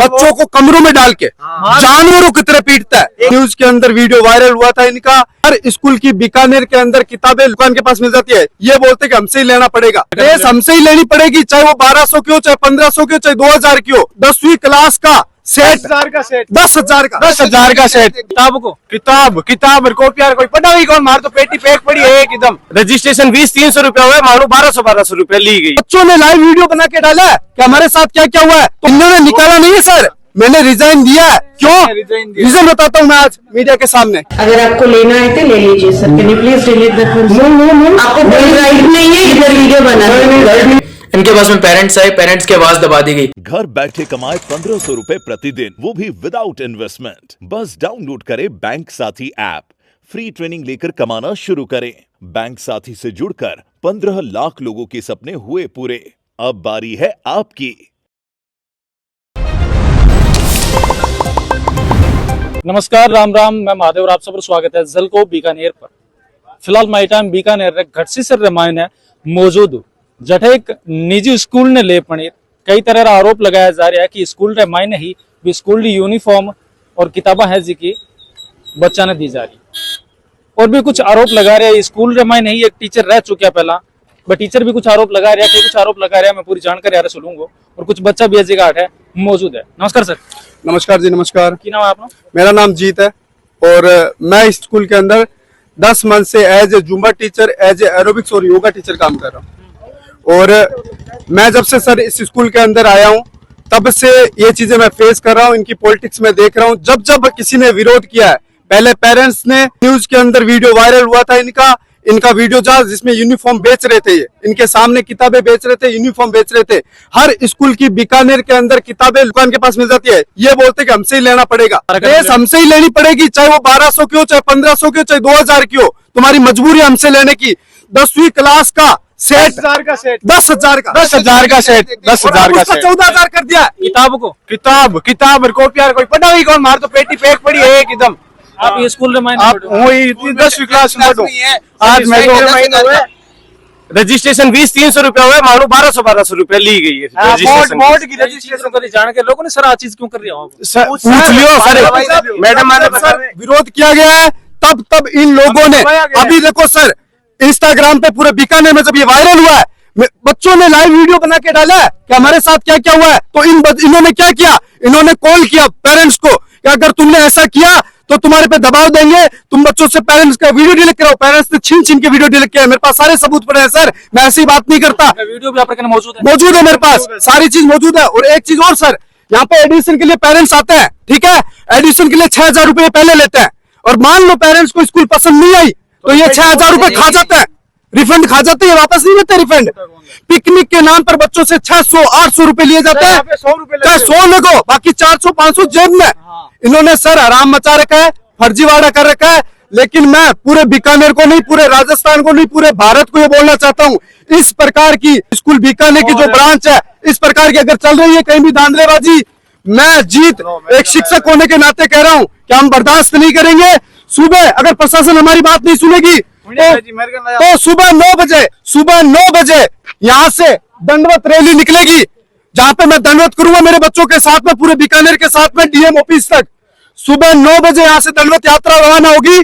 बच्चों को कमरों में डाल के जानवरों की तरह पीटता है। न्यूज के अंदर वीडियो वायरल हुआ था इनका। हर स्कूल की बीकानेर के अंदर किताबें दुकान के पास मिल जाती है, ये बोलते कि हमसे ही लेना पड़ेगा। ड्रेस हमसे ही लेनी पड़ेगी, चाहे वो 1200 की हो, चाहे 1500 की हो, चाहे 2000 की हो। 10वीं क्लास का सेट 10,000 का सेट 10,000 का सेट। किताब और कॉपियां कोई पढ़ा ही कौन, मार तो पेटी पैक पड़ी है एकदम। रजिस्ट्रेशन 20-300 रुपया हुआ है, मानो 1200 रुपया ली गई। बच्चों ने लाइव वीडियो बना के डाला है कि हमारे साथ क्या क्या हुआ है, तो इन्होंने निकाला नहीं है सर, मैंने रिजाइन दिया है। क्यों रीजन बताता हूँ मैं आज मीडिया के सामने। अगर आपको लेना है तो ले लीजिए sir, can you please delete that one. आपको कोई राइट नहीं है इधर वीडियो बनाने। इनके पास में पेरेंट्स आए, पेरेंट्स की आवाज दबा दी गई। घर बैठे कमाए 1500 रुपए प्रतिदिन, वो भी विदाउट इन्वेस्टमेंट। बस डाउनलोड करें बैंक साथी ऐप, फ्री ट्रेनिंग लेकर कमाना शुरू करें। बैंक साथी से जुड़कर 15 लाख लोगों के सपने हुए पूरे। अब बारी है आपकी। नमस्कार, राम राम, मैं महादेव और आप सब स्वागत है जलको बीकानेर पर। फिलहाल माई टाइम बीकानेर घटसी सर रमायन है मौजूद हूँ, जठे एक निजी स्कूल ने ले पड़ी कई तरह का आरोप लगाया जा रहा है कि स्कूल रे मायने ही भी स्कूल की यूनिफॉर्म और किताबा है जी की बच्चा ने दी जा रही। और भी कुछ आरोप लगा रहे हैं स्कूल रे मायने ही एक टीचर रह चुका पहला, बट टीचर भी कुछ आरोप लगा रहा है, कुछ आरोप लगा रहा है। मैं पूरी जानकारी आ रहा सुनूंगा और कुछ बच्चा भी ऐसी घाट है मौजूद है। नमस्कार सर। नमस्कार जी, नमस्कार। की नाम है आपका? मेरा नाम जीत है और मैं इस स्कूल के अंदर 10 मंथ से as a zumba teacher, as a aerobics और योगा टीचर काम कर रहा हूँ। और मैं जब से सर इस स्कूल के अंदर आया हूँ तब से ये चीजें मैं फेस कर रहा हूँ, इनकी पॉलिटिक्स में देख रहा हूँ। जब जब किसी ने विरोध किया है, पहले पेरेंट्स ने, न्यूज के अंदर वीडियो वायरल हुआ था इनका वीडियो जा जिसमें यूनिफॉर्म बेच रहे थे, ये इनके सामने किताबें बेच रहे थे, यूनिफॉर्म बेच रहे थे। हर स्कूल की बीकानेर के अंदर किताबें दुकान के पास मिल जाती है, ये बोलते कि हमसे ही लेना पड़ेगा। ड्रेस हमसे ही लेनी पड़ेगी, चाहे वो 1200 की हो, चाहे 1500 की हो, चाहे 2000 की हो। तुम्हारी मजबूरी हमसे लेने की। 10वीं क्लास का सेट 10,000 का सेट 10,000 का 10,000 का सेट 10,000 का सेट 14,000 कर दिया। किताब और कॉपियां कोई पढ़ा ही कौन, मार तो पेटी पैक पड़ी है एकदम। आप ये स्कूल रे मायने आप वही 10वीं क्लास में पढ़ो। आज मैं रजिस्ट्रेशन 20-300 रुपया हुआ है, मानो 1200 रुपया ली गई है। बोर्ड की रजिस्ट्रेशन को जान के लोगों ने सर आ चीज क्यों कर रही है? पूछ लियो सर, मैडम विरोध किया गया है तब इन लोगों ने। अभी देखो सर, इंस्टाग्राम पे पूरे बीकानेर में जब ये वायरल हुआ है, बच्चों ने लाइव वीडियो बना के डाला है कि हमारे साथ क्या क्या हुआ है। तो इन्होंने क्या किया, इन्होंने कॉल किया पेरेंट्स को कि अगर तुमने ऐसा किया तो तुम्हारे पे दबाव देंगे, तुम बच्चों से पेरेंट्स का वीडियो डिलीट कराओ। पेरेंट्स ने छीन के वीडियो डिलीट किया है, मेरे पास सारे सबूत पड़े हैं सर, मैं ऐसी बात नहीं करता। वीडियो भी आपके मौजूद है मेरे पास, सारी चीज मौजूद है। और एक चीज और सर, यहाँ पे एडमिशन के लिए पेरेंट्स आते हैं, ठीक है, एडमिशन के लिए 6,000 रुपए पहले लेते हैं। और मान लो पेरेंट्स को स्कूल पसंद नहीं आई तो ये 6,000 रुपए खा जाते हैं, रिफंड खा जाते हैं, वापस नहीं लेते रिफंड। पिकनिक के नाम पर बच्चों से 600-800 रुपए लिए जाते हैं, 100 लगो, बाकी 400-500 जेब में। इन्होंने सर आराम मचा रखा है, फर्जीवाड़ा कर रखा है। लेकिन मैं पूरे बीकानेर को नहीं, पूरे राजस्थान को नहीं, पूरे भारत को ये बोलना चाहता हूँ, इस प्रकार की स्कूल बीकानेर की जो ब्रांच है, इस प्रकार की अगर चल रही है कहीं भी धांधलेबाजी, मैं जीत एक शिक्षक होने के नाते कह रहा हूँ कि हम बर्दाश्त नहीं करेंगे। सुबह अगर प्रशासन हमारी बात नहीं सुनेगी तो सुबह 9 बजे यहाँ से दंडवत रैली निकलेगी, जहाँ पे मैं दंडवत करूंगा मेरे बच्चों के साथ में, पूरे बीकानेर के साथ में, डीएम ऑफिस तक। सुबह 9 बजे यहाँ से दंडवत यात्रा रवाना होगी,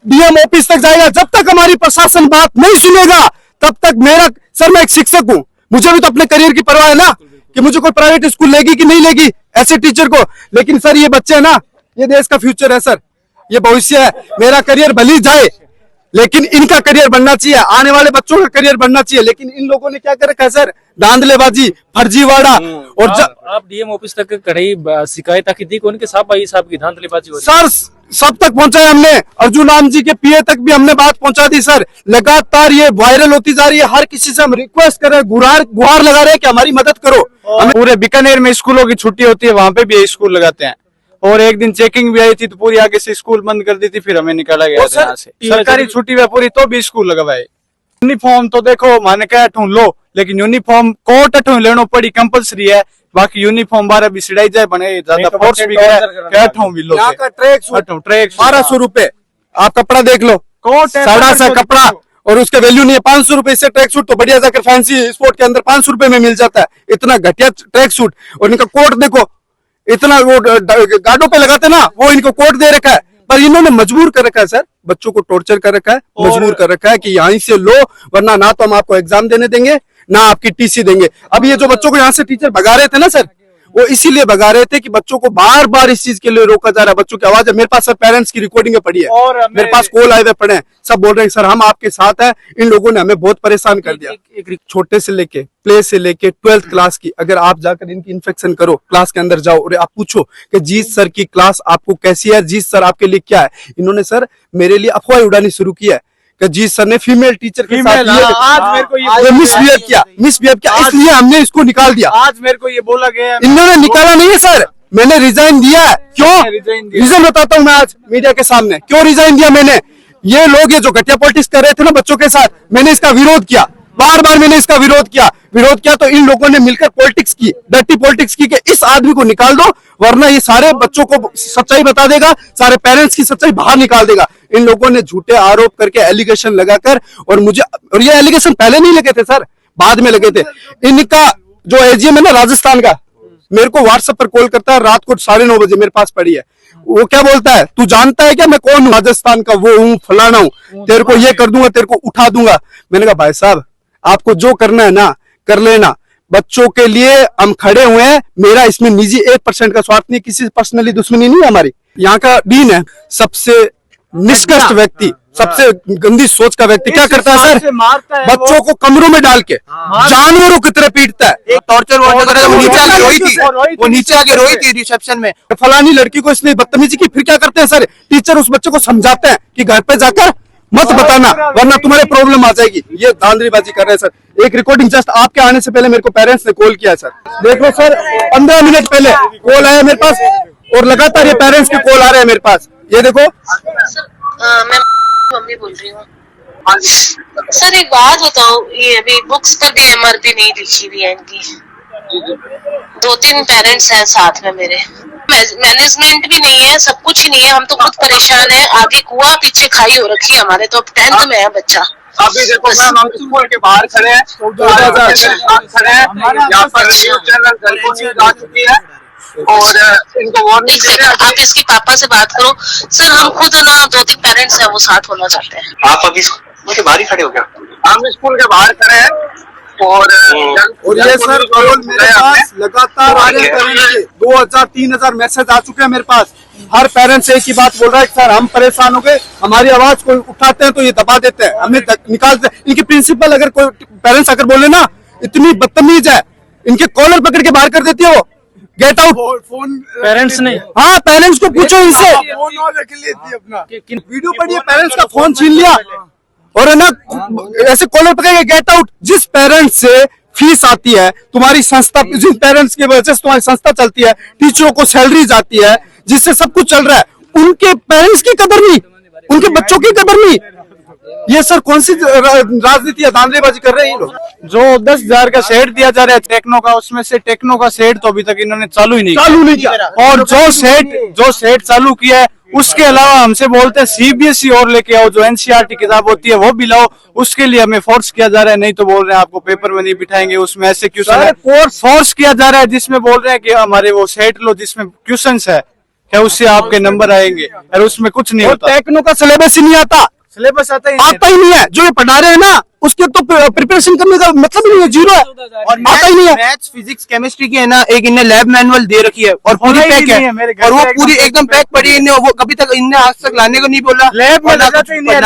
डीएम ऑफिस तक जाएगा। जब तक हमारी प्रशासन बात नहीं सुनेगा तब तक मैं एक शिक्षक हूँ, मुझे भी तो अपने करियर की परवाह है ना, कि मुझे कोई प्राइवेट स्कूल लेगी कि नहीं लेगी ऐसे टीचर को। लेकिन सर ये बच्चे है ना, ये देश का फ्यूचर है सर, ये भविष्य है। मेरा करियर भले ही जाए लेकिन इनका करियर बनना चाहिए, आने वाले बच्चों का करियर बनना चाहिए। लेकिन इन लोगों ने क्या कर रखा है सर, धांधलेबाजी, फर्जीवाड़ा। और आप डीएम ऑफिस तक कड़ी शिकायत की थी कौन के साहब भाई साहब की धांधलेबाजी हो सर, सब तक पहुंचाया हमने, अर्जुन राम जी के पीए तक भी हमने बात पहुंचा दी सर। लगातार ये वायरल होती जा रही है, हर किसी से हम रिक्वेस्ट कर रहे हैं, गुहार लगा रहे हैं कि हमारी मदद करो। पूरे बीकानेर में स्कूलों की छुट्टी होती है, वहाँ पे भी स्कूल लगाते हैं। और एक दिन चेकिंग भी आई थी तो पूरी आगे से स्कूल बंद कर दी थी, फिर हमें निकाला गया था यहाँ से। सरकारी छुट्टी हुई पूरी तो भी स्कूल लगवाए। यूनिफॉर्म तो देखो माने क्या ढूंढ लो, लेकिन यूनिफॉर्म कोट ढूंढ लेना पड़ी, कंपलसरी है। बाकी यूनिफॉर्म 12 भी सिड़ाई जाए बने, ज्यादा फोर्स भी भी लो। ट्रैक 1200 रुपए, आप कपड़ा देख लो, साड़ा सा कपड़ा, और उसका वैल्यू नहीं है 500 रुपए से। ट्रैक सूट तो बढ़िया जाकर फैंसी स्पोर्ट के अंदर 500 रुपए में मिल जाता है, इतना घटिया ट्रैक सूट। और इनका कोट देखो, इतना वो गार्डों पे लगाते ना, वो इनको कोर्ट दे रखा है, पर इन्होंने मजबूर कर रखा है सर, बच्चों को टॉर्चर कर रखा है, मजबूर कर रखा है कि यहीं से लो, वरना ना तो हम आपको एग्जाम देने देंगे ना आपकी टीसी देंगे। अब ये जो बच्चों को यहाँ से टीचर भगा रहे थे ना सर, वो इसीलिए भगा रहे थे कि बच्चों को बार बार इस चीज के लिए रोका जा रहा है। बच्चों की आवाज है, मेरे पास सर पेरेंट्स की रिकॉर्डिंग पड़ी है, और मेरे पास कॉल आए हुए पड़े हैं, सब बोल रहे हैं सर हम आपके साथ हैं, इन लोगों ने हमें बहुत परेशान कर दिया। छोटे से लेके प्ले से लेके 12th क्लास की, अगर आप जाकर इनकी इन्फेक्शन करो, क्लास के अंदर जाओ और आप पूछो कि जीत सर की क्लास आपको कैसी है, जीत सर आपके लिए क्या है, इन्होंने सर मेरे लिए अफवाह उड़ानी शुरू की है कि जीत सर ने फीमेल टीचर के साथ आज मेरे को ये मिसबिहेव किया, इसलिए हमने इसको निकाल दिया। आज मेरे को ये बोला गया है, इन्होंने निकाला नहीं है सर, मैंने रिजाइन दिया है। क्यों रीजन बताता हूँ मैं आज मीडिया के सामने, क्यों रिजाइन दिया मैंने। ये लोग ये जो घटिया पॉलिटिक्स कर रहे थे ना बच्चों के साथ, मैंने इसका विरोध किया, बार बार मैंने इसका विरोध किया तो इन लोगों ने मिलकर पॉलिटिक्स की, डर्टी पॉलिटिक्स की कि इस आदमी को निकाल दो, वरना ये सारे बच्चों को सच्चाई बता देगा, सारे पेरेंट्स की सच्चाई बाहर निकाल देगा। इन लोगों ने झूठे आरोप करके एलिगेशन लगाकर, और ये एलिगेशन पहले नहीं लगे थे सर, बाद में लगे थे। इनका जो एजीएम है ना राजस्थान का, मेरे को व्हाट्सएप पर कॉल करता है रात को 9:30 बजे, मेरे पास पड़ी है, वो क्या बोलता है, तू जानता है क्या मैं कौन हूँ, राजस्थान का वो हूँ, फलाना हूँ, तेरे को ये कर दूंगा, तेरे को उठा दूंगा। मैंने कहा भाई साहब आपको जो करना है ना कर लेना, बच्चों के लिए हम खड़े हुए हैं, मेरा इसमें निजी 1% का स्वार्थ नहीं, किसी से पर्सनली दुश्मनी नहीं है हमारी। यहाँ का डीन है सबसे निष्कृष्ट व्यक्ति, सबसे गंदी सोच का व्यक्ति, क्या करता है सर, बच्चों को कमरों में डाल के जानवरों की तरह पीटता है। एक टॉर्चर वो नीचे आके रोई थी रिसेप्शन में, फलानी लड़की को इसने बदतमीजी की, फिर क्या करते हैं सर, टीचर उस बच्चे को समझाते हैं कि घर पे जाकर मत बताना वरना तुम्हारे प्रॉब्लम आ जाएगी। ये धांधलीबाजी कर रहे हैं सर। एक रिकॉर्डिंग जस्ट आपके आने से पहले मेरे को पेरेंट्स ने कॉल किया सर, देख लो सर, 15 मिनट पहले कॉल आया मेरे पास, और लगातार ये पेरेंट्स के कॉल आ रहे हैं मेरे पास, ये देखो। मैं मम्मी बोल रही हूँ सर, एक बात बताओ, ये अभी बुक्स पर भी एमआरपी नहीं लिखी हुई है इनकी, 2-3 पेरेंट्स हैं साथ में मेरे, मैनेजमेंट भी नहीं है, सब कुछ ही नहीं है, हम तो खुद परेशान है, आगे कुआं पीछे खाई हो रखी है हमारे, तो अब 10th में है बच्चा। अभी देखो मैम हम स्कूल के बाहर खड़े हैं, यहाँ पर न्यूज़ चैनल घर को न्यूज़ आ चुकी है और इनको वार्निंग दे रहे हैं। आप इसके पापा से बात करो सर, हम खुद ना 2-3 पेरेंट्स हैं वो साथ होना चाहते हैं। आप अभी स्कूल के बाहर ही खड़े हो क्या? हम स्कूल के बाहर खड़े हैं और ये सर कॉल मेरे पास लगातार आ रहे हैं, 2000-3000 मैसेज आ चुके हैं मेरे पास। हर पेरेंट्स एक ही बात बोल रहा है, सर हम परेशान हो गए, हमारी आवाज कोई उठाते हैं तो ये दबा देते हैं, हमें निकालते हैं। इनकी प्रिंसिपल अगर कोई पेरेंट्स अगर बोले ना, इतनी बदतमीज है, इनके कॉलर पकड़ के बाहर कर देती है वो, गेट आउट। पेरेंट्स ने, हाँ पेरेंट्स को पूछो इनसे, वीडियो पड़ी है, पेरेंट्स का फोन छीन लिया और है ना ऐसे कॉलर पकड़े, गेट आउट। जिस पेरेंट्स से फीस आती है तुम्हारी संस्था, जिन पेरेंट्स की वजह से तुम्हारी संस्था चलती है, टीचरों को सैलरी जाती है, जिससे सब कुछ चल रहा है, उनके पेरेंट्स की कदर नहीं, उनके बच्चों की कदर नहीं। ये सर कौन सी राजनीति है, धांधलीबाजी कर रहे हैं ये लोग। जो 10,000 का सेट दिया जा रहा है टेक्नो का, उसमें से टेक्नो का सेट तो अभी तक इन्होंने चालू ही नहीं किया। और जो सेट चालू किया है उसके अलावा हमसे बोलते हैं सीबीएसई और लेके आओ, जो एनसीईआरटी किताब होती है वो भी लाओ, उसके लिए हमें फोर्स किया जा रहा है, नहीं तो बोल रहे हैं आपको पेपर में नहीं बिठाएंगे, उसमें ऐसे क्वेश्चन है, फोर्स किया जा रहा है, जिसमें बोल रहे हैं कि हमारे वो सेट लो जिसमें क्वेश्चंस है, क्या उससे आपके नंबर आएंगे, और उसमें कुछ नहीं होता। टेक्नो का सिलेबस ही नहीं आता, सिलेबस आता ही नहीं है, जो ये पढ़ा रहे हैं ना उसके तो प्रिपरेशन करने का मतलब ही नहीं है, जीरो है, और आता ही नहीं है। मैथ्स फिजिक्स केमिस्ट्री की है ना, एक इनने लैब मैनुअल दे रखी है और पूरी पैक है, और वो पूरी एकदम पैक पड़ी है, इन्हें वो कभी तक इनने आज तक लाने को नहीं बोला, लैब में लगाते ही नहीं है,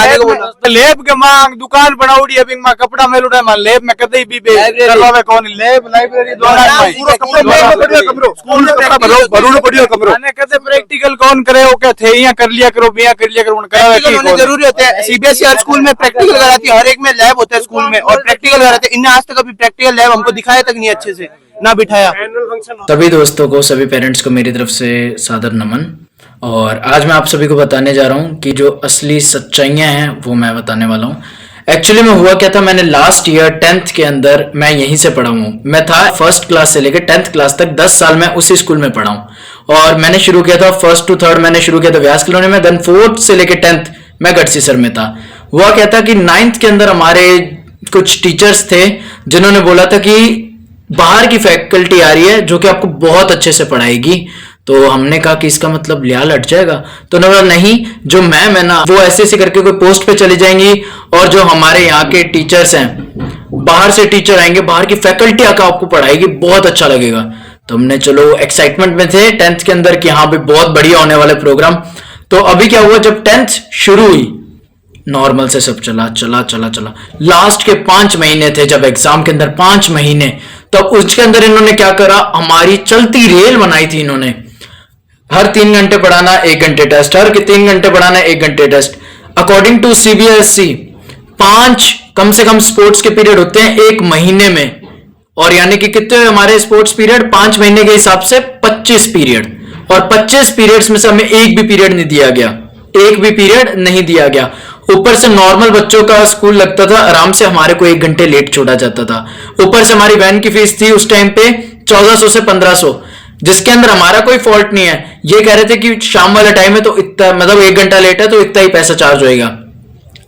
लैब के मांग दुकान बनाउड़ी है, मां कपड़ा मेल उड़ा मां लैब में कदे भी करवावे कौन लैब लाइब्रेरी द्वारा स्कूल में कपड़ा भरो पड़ियो कमरो, मैंने कदे प्रैक्टिकल कौन करे, वो क्या थे यहाँ कर लिया करो, बिया कर लिया करो, करावे जरूरी होता है। सीबीएसई हर स्कूल में प्रैक्टिकल कराती है, हर एक में लैब होता है स्कूल में, और प्रैक्टिकल कराते हैं। इन्हें आज तक अभी प्रैक्टिकल लैब हमको दिखाया तक नहीं, अच्छे से ना बिठाया। सभी दोस्तों को, सभी पेरेंट्स को मेरी तरफ से सादर नमन। और आज मैं आप सभी को बताने जा रहा हूँ कि जो असली सच्चाइयाँ हैं वो मैं बताने वाला हूँ। एक्चुअली में हुआ क्या था, मैंने लास्ट ईयर 10th के अंदर मैं यहीं से पढ़ा हूँ। मैं था 1st क्लास से लेकर 10th क्लास तक 10 साल मैं उसी स्कूल में पढ़ा हूँ। और मैंने शुरू किया था 1st to 3rd मैंने शुरू किया था व्यास कॉलोनी में, देन 4th से लेकर 10th मैं गढ़सीसर में था। हुआ क्या था कि 9th के अंदर हमारे कुछ टीचर्स थे जिन्होंने बोला था कि बाहर की फैकल्टी आ रही है जो कि आपको बहुत अच्छे से पढ़ाएगी, तो हमने कहा कि इसका मतलब लिहाल हट जाएगा। तो उन्होंने बोला नहीं, जो मैम है ना वो ऐसे ऐसे करके कोई पोस्ट पे चली जाएंगी और जो हमारे यहाँ के टीचर्स हैं, बाहर से टीचर आएंगे, बाहर की फैकल्टी आकर आपको पढ़ाएगी, बहुत अच्छा लगेगा। तो हमने चलो एक्साइटमेंट में थे 10th के अंदर कि हाँ भाई बहुत बढ़िया होने वाले प्रोग्राम। तो अभी क्या हुआ, जब 10th शुरू हुई नॉर्मल से सब चला चला चला चला, लास्ट के 5 महीने थे जब एग्जाम के अंदर 5 महीने, तब उसके अंदर इन्होंने क्या करा, हमारी चलती रेल बनाई थी इन्होंने। हर 3 घंटे पढ़ाना 1 घंटे टेस्ट, हर 3 घंटे पढ़ाना 1 घंटे टेस्ट। अकॉर्डिंग टू CBSE 5 कम से कम स्पोर्ट्स के पीरियड होते हैं 1 महीने में, और यानी कि कितने हमारे स्पोर्ट्स पीरियड 5 महीने के हिसाब से 25 पीरियड, और 25 पीरियड्स में से हमें एक भी पीरियड नहीं दिया गया, एक भी पीरियड नहीं दिया गया। ऊपर से नॉर्मल बच्चों का स्कूल लगता था, आराम से हमारे को 1 घंटे लेट छोड़ा जाता था। ऊपर से हमारी वैन की फीस थी उस टाइम पे 1400 से 1500, जिसके अंदर हमारा कोई फॉल्ट नहीं है। ये कह रहे थे कि शाम वाला टाइम है तो इतना, मतलब 1 घंटा लेट है तो इतना ही पैसा चार्ज होएगा।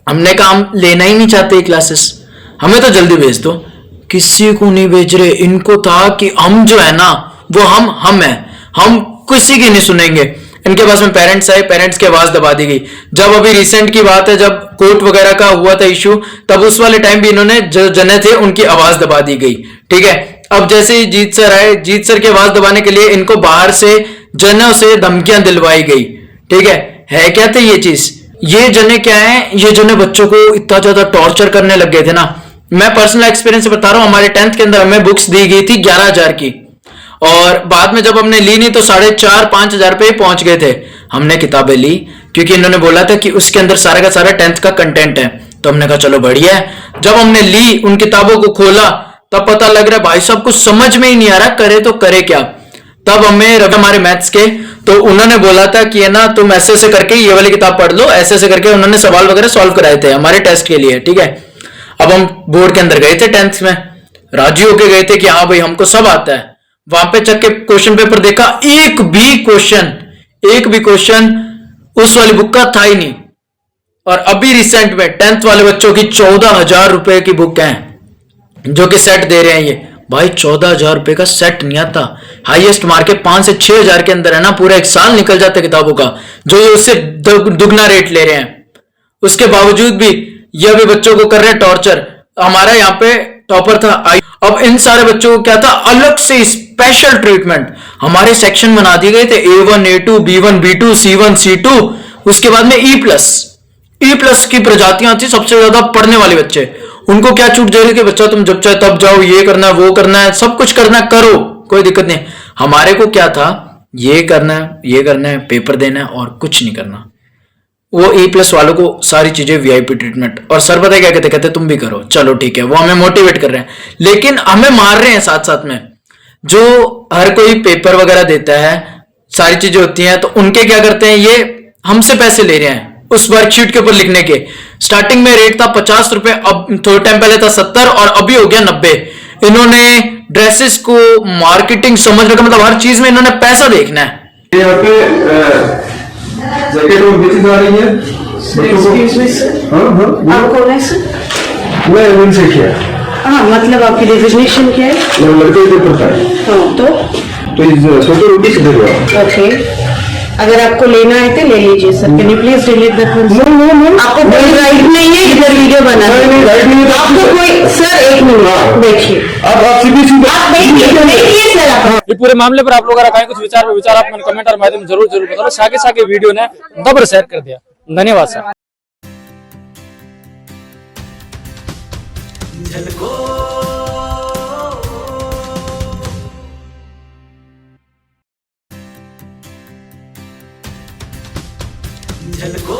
हमने कहा हम लेना ही नहीं चाहते क्लासेस, हमें तो जल्दी भेज दो। किसी को नहीं भेज रहे, इनको था कि हम जो है ना वो हम हैं, हम किसी की नहीं सुनेंगे। इनके पास में पेरेंट्स आए, पेरेंट्स की आवाज दबा दी गई। जब अभी रिसेंट की बात है, जब कोर्ट वगैरह का हुआ था इशू, तब उस वाले टाइम भी इन्होंने जो जने थे उनकी आवाज दबा दी गई। ठीक है, अब जैसे ही जीत सर आए, जीत सर की आवाज दबाने के लिए इनको बाहर से जनों से धमकियां दिलवाई गई। ठीक है क्या थे ये चीज, ये जने क्या है, ये जने बच्चों को इतना ज्यादा टॉर्चर करने लग गए थे ना। मैं पर्सनल एक्सपीरियंस से बता रहा हूं, हमारे 10th के अंदर हमें बुक्स दी गई थी 11,000 की, और बाद में जब हमने ली नहीं तो 4,500-5 हजार पे पहुंच गए थे। हमने किताबें ली क्योंकि इन्होंने बोला था कि उसके अंदर सारा का सारा 10th का कंटेंट है, तो हमने कहा चलो बढ़िया है। जब हमने ली, उन किताबों को खोला, तब पता लग रहा है भाई साहब कुछ समझ में ही नहीं आ रहा, करे तो करे क्या। तब हमें हमारे मैथ्स के, तो उन्होंने बोला था कि है ना तुम ऐसे ऐसे करके ये वाली किताब पढ़ लो, ऐसे ऐसे करके उन्होंने सवाल वगैरह सॉल्व कराए थे हमारे टेस्ट के लिए। ठीक है, अब हम बोर्ड के अंदर गए थे 10th में, राजी होके गए थे कि हाँ भाई हमको सब आता है। वहां पे चक के क्वेश्चन पेपर देखा, एक भी क्वेश्चन उस वाली बुक का था ही नहीं। और अभी रिसेंट में 10th वाले बच्चों की 14,000 रुपए की बुक है जो कि सेट दे रहे हैं। ये भाई 14,000 रुपए का सेट नहीं आता, हाईएस्ट मार्क 5 से 6,000 के अंदर है ना, पूरा 1 साल निकल जाता है किताबों का, जो ये उससे दुगना रेट ले रहे हैं। उसके बावजूद भी ये भी बच्चों को कर रहे हैं टॉर्चर। हमारा यहाँ पे टॉपर था, अब इन सारे बच्चों को क्या था, अलग से स्पेशल ट्रीटमेंट। हमारे सेक्शन बना दिए गए थे A1 A2 B1 B2 C1 C2, उसके बाद में E+ की प्रजातियां थी, सबसे ज्यादा पढ़ने वाले बच्चे। उनको क्या छूट दे रही कि बच्चा तुम जब चाहे तब जाओ, ये करना है वो करना है, सब कुछ करना है, करो, कोई दिक्कत नहीं। हमारे को क्या था, ये करना है, पेपर देना है और कुछ नहीं करना। वो E+ वालों को सारी चीजें VIP ट्रीटमेंट, और सर पता है क्या कहते तुम भी करो, चलो ठीक है, वो हमें मोटिवेट कर रहे हैं, लेकिन हमें मार रहे हैं साथ साथ में। जो हर कोई पेपर वगैरह देता है, सारी चीजें होती हैं, तो उनके क्या करते हैं, ये हमसे पैसे ले रहे हैं उस वर्कशीट के ऊपर लिखने के। स्टार्टिंग में रेट था 50 रुपए, अब थोड़े टाइम पहले था 70 और अभी हो गया 90। इन्होंने ड्रेसेस को मार्केटिंग समझ रखा, मतलब हर चीज में इन्होंने पैसा देखना है। यहाँ पे जैकेट और बेची जा रही है। एक्सक्यूज मी सर, आप कौन है सर? मैं उनसे किया। हाँ, मतलब आपकी डेजिग्नेशन क्या है? मैं लड़के को पढ़ता है। हाँ, तो इस छोटे रोटी से देखो। ओके, अगर आपको लेना है तो ले लीजिए sir. Can you please delete that one? No, आपको कोई राइट नहीं है इधर वीडियो बनाने का। राइट नहीं है आपको कोई, सर एक मिनट देखिए, आप सीधे आप देखिए सर, आप ये पूरे मामले पर आप लोग अगर कुछ विचार आप मन कमेंट और माध्यम जरूर बताओ। साके वीडियो ने दबर शेयर कर दिया। धन्यवाद सर। झलको